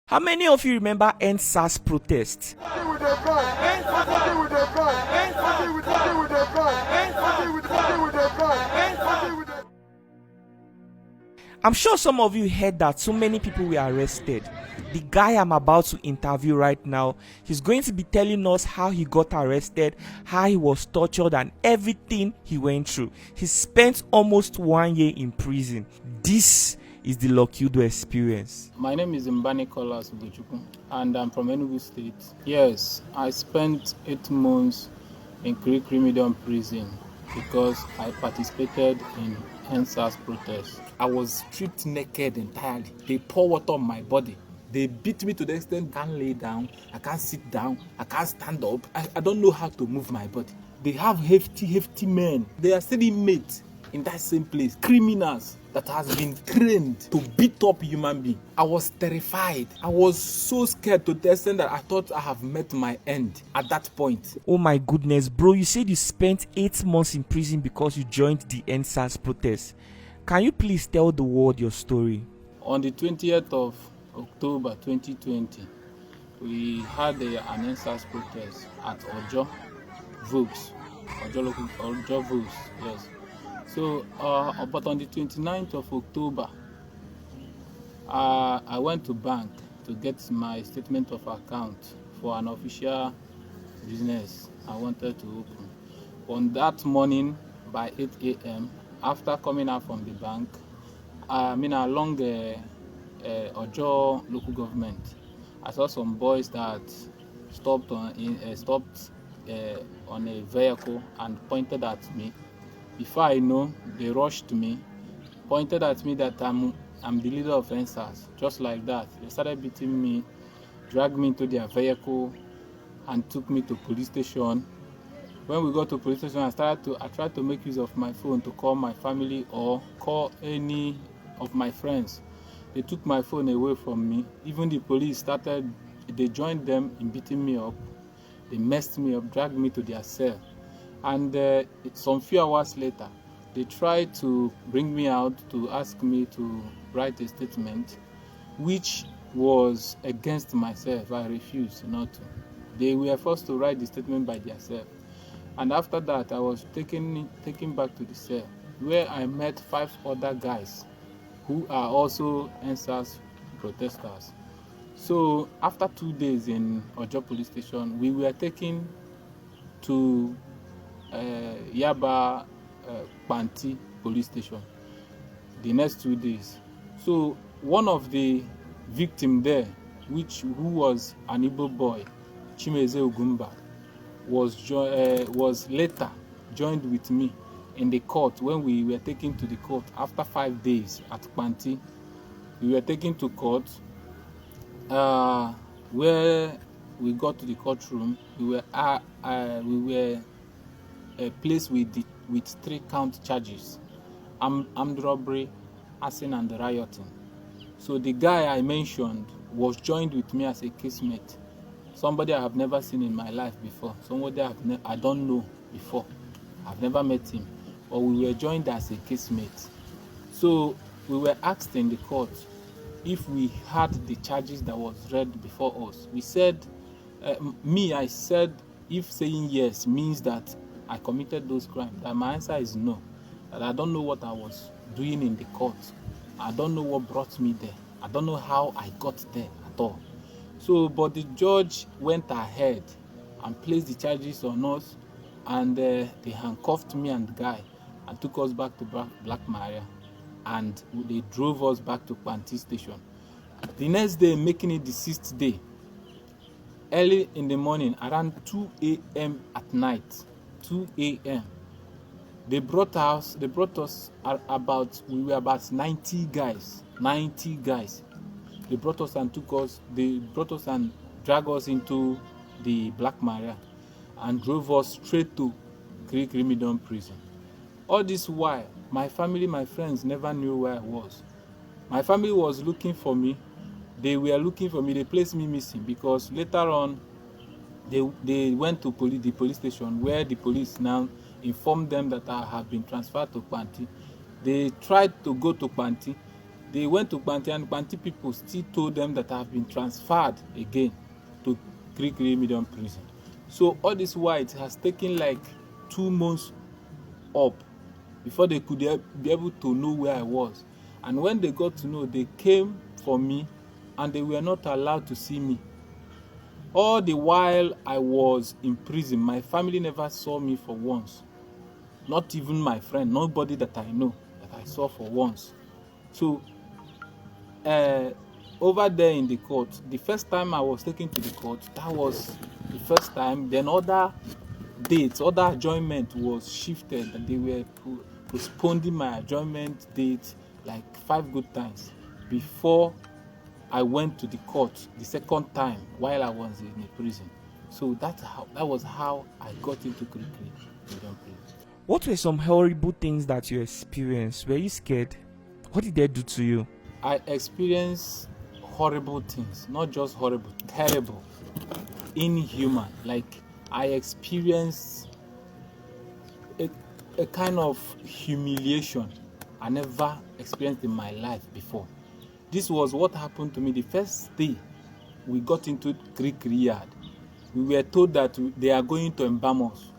How many of you remember endsars protests? I'm sure some of you heard that so many people were arrested. The guy I'm about to interview right now, he's going to be telling us how he got arrested, how he was tortured, and everything he went through. He spent almost 1 year in prison. This is the Lokudo experience. My name is Mbani Kolas Ugochukwu, and I'm from Enugu State. Yes, I spent 8 months in Kirikiri Medium Prison because I participated in endsars protests. I was stripped naked entirely. They pour water on my body. They beat me to the extent I can't lay down, I can't sit down, I can't stand up. I don't know how to move my body. They have hefty men. They are still inmates in that same place, criminals that has been trained to beat up human beings. I was terrified. I was so scared to the extent that I thought I have met my end at that point. Oh my goodness, bro, you said you spent 8 months in prison because you joined the endsars protest. Can you please tell the world your story? On the 20th of October 2020, we had an endsars protest at Ojo Vokes. Ojo Vokes, yes. So, but on the 29th of October, I went to bank to get my statement of account for an official business I wanted to open. On that morning, by 8 a.m., after coming out from the bank, along Ojo local government, I saw some boys that stopped on a vehicle and pointed at me. Before I know, they rushed me, pointed at me that I'm the leader of endsars. Just like that, they started beating me, dragged me into their vehicle, and took me to police station. When we got to police station, I tried to make use of my phone to call my family or call any of my friends. They took my phone away from me. Even the police they joined them in beating me up. They messed me up, dragged me to their cell. And some few hours later, they tried to bring me out to ask me to write a statement, which was against myself. I refused not to. They were forced to write the statement by themselves. And after that, I was taken back to the cell, where I met 5 other guys who are also endsars protesters. So after 2 days in Ojo police station, we were taken to Yaba Panti police station the next 2 days. So one of the victims there, who was an Igbo boy, Chimeze Ugumba, was later joined with me in the court when we were taken to the court after 5 days at Panti. We were taken to court where we got to the courtroom. We were placed with 3 count charges: armed robbery, arson, and rioting. So the guy I mentioned was joined with me as a casemate. Somebody I have never seen in my life before. Somebody I don't know before. I've never met him. But we were joined as a casemate. So we were asked in the court if we had the charges that was read before us. We said, I said, if saying yes means that I committed those crimes, that my answer is no. That I don't know what I was doing in the court. I don't know what brought me there. I don't know how I got there at all. So, but the judge went ahead and placed the charges on us, and they handcuffed me and the guy and took us back to Black Maria, and they drove us back to Panti station. The next day, making it the 6th day, early in the morning, around 2 a.m. at night, 2 a.m., they brought us about 90 guys. They brought us and dragged us into the Black Maria and drove us straight to Kirikiri Medium prison. All this while, my family, my friends never knew where I was. My family was looking for me. They were looking for me. They placed me missing because later on, they went to the police station, where the police now informed them that I have been transferred to Panti. They tried to go to Panti. They went to Banti, and Banti people still told them that I have been transferred again to Kirikiri Medium Prison. So all this while it has taken like 2 months up before they could be able to know where I was. And when they got to know, they came for me and they were not allowed to see me. All the while I was in prison, my family never saw me for once. Not even my friend, nobody that I know that I saw for once. So over there in the court, the first time I was taken to the court, that was the first time. Then other dates, other adjournment was shifted, and they were postponing my adjournment date like 5 good times before I went to the court the second time while I was in the prison. So that was how I got into Kirikiri Medium Prison. What were some horrible things that you experienced? Were you scared? What did they do to you? I experienced horrible things, not just horrible, terrible, inhuman. Like I experienced a kind of humiliation I never experienced in my life before. This was what happened to me the first day we got into Kirikiri yard. We were told that they are going to embalm us.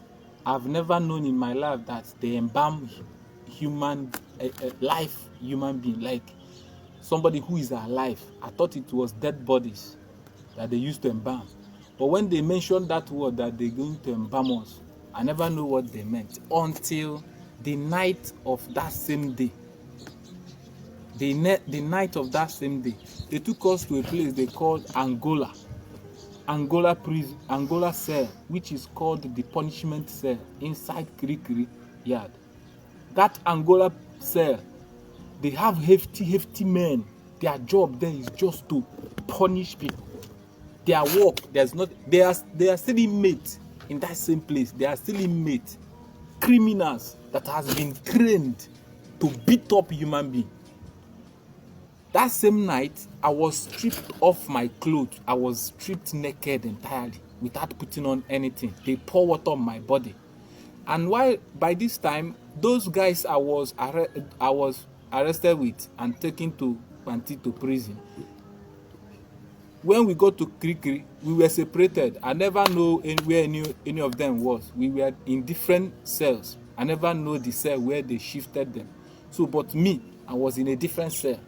I've never known in my life that they embalm live human being, like somebody who is alive. I thought it was dead bodies that they used to embalm. But when they mentioned that word that they're going to embalm us, I never knew what they meant until the night of that same day. The night of that same day, they took us to a place they called Angola prison, Angola cell, which is called the punishment cell inside Kirikiri yard. That Angola cell, they have hefty men. Their job there is just to punish people. Their work, they are still inmates in that same place. They are still inmates, criminals that has been trained to beat up human beings. That same night, I was stripped off my clothes. I was stripped naked entirely without putting on anything. They pour water on my body. And while by this time, those guys I was arrested with and taken to Banti to prison. When we got to Kirikiri, we were separated. I never know where any of them was. We were in different cells. I never know the cell where they shifted them. So, but me, I was in a different cell.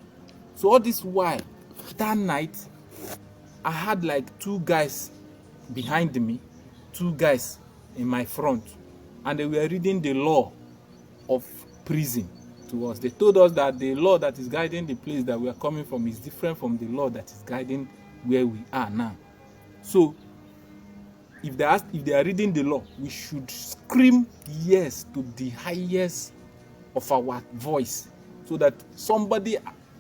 So all this while, that night, I had like 2 guys behind me, 2 guys in my front, and they were reading the law of prison to us. They told us that the law that is guiding the place that we are coming from is different from the law that is guiding where we are now. So if they are reading the law, we should scream yes to the highest of our voice, so that somebody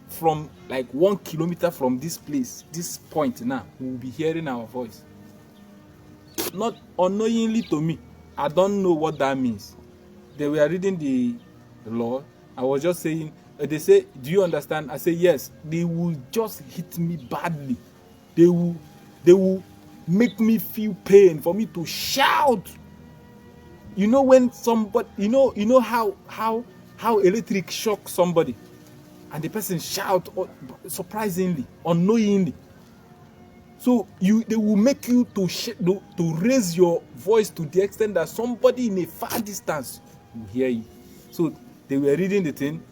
from like 1 kilometer from this place, this point now, will be hearing our voice. Not unknowingly to me, I don't know what that means. They were reading the law. I was just saying, they say, do you understand? I say yes. They will just hit me badly. They will make me feel pain for me to shout. You know when somebody, you know how electric shocks somebody, and the person shout surprisingly, unknowingly. So they will make you to raise your voice to the extent that somebody in a far distance will hear you. So they were reading the thing.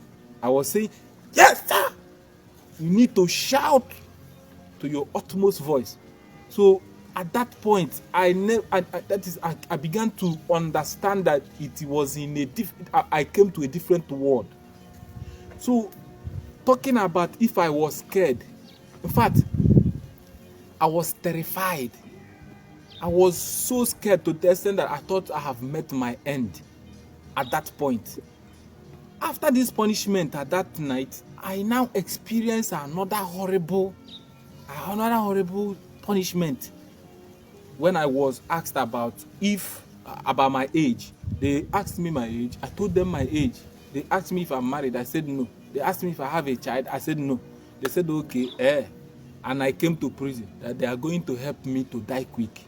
I was saying, yes, sir. You need to shout to your utmost voice. So at that point, I began to understand that it was I came to a different world. So talking about if I was scared, in fact, I was terrified. I was so scared to the extent that I thought I have met my end at that point. After this punishment at that night, I now experienced another horrible punishment. When I was asked about my age, they asked me my age. I told them my age. They asked me if I'm married. I said no. They asked me if I have a child. I said no. They said okay, and I came to prison that they are going to help me to die quick.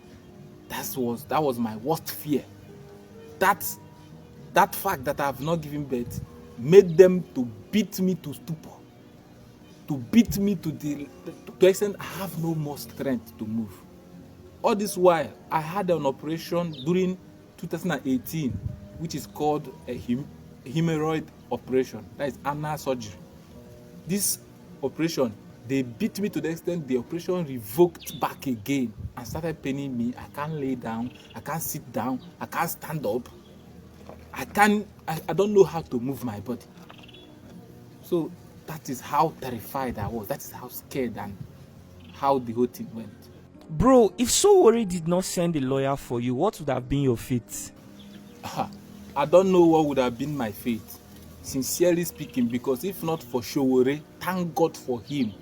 That was my worst fear. That fact that I have not given birth made them to beat me to stupor. to beat me to the extent I have no more strength to move. All this while, I had an operation during 2018, which is called a hemorrhoid operation. That is anal surgery. This operation, they beat me to the extent the operation revoked back again and started paining me. I can't lay down, I can't sit down, I can't stand up. I don't know how to move my body. So that is how terrified I was. That is how scared and how the whole thing went. Bro, if Sowore did not send a lawyer for you, what would have been your fate? I don't know what would have been my fate, sincerely speaking, because if not for Sowore, thank God for him.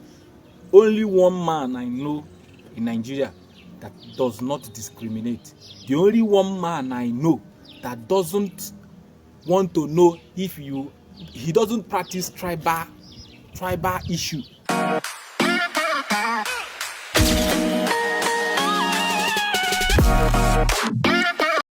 Only one man I know in Nigeria that does not discriminate. The only one man I know that doesn't want to know if he doesn't practice tribal issue.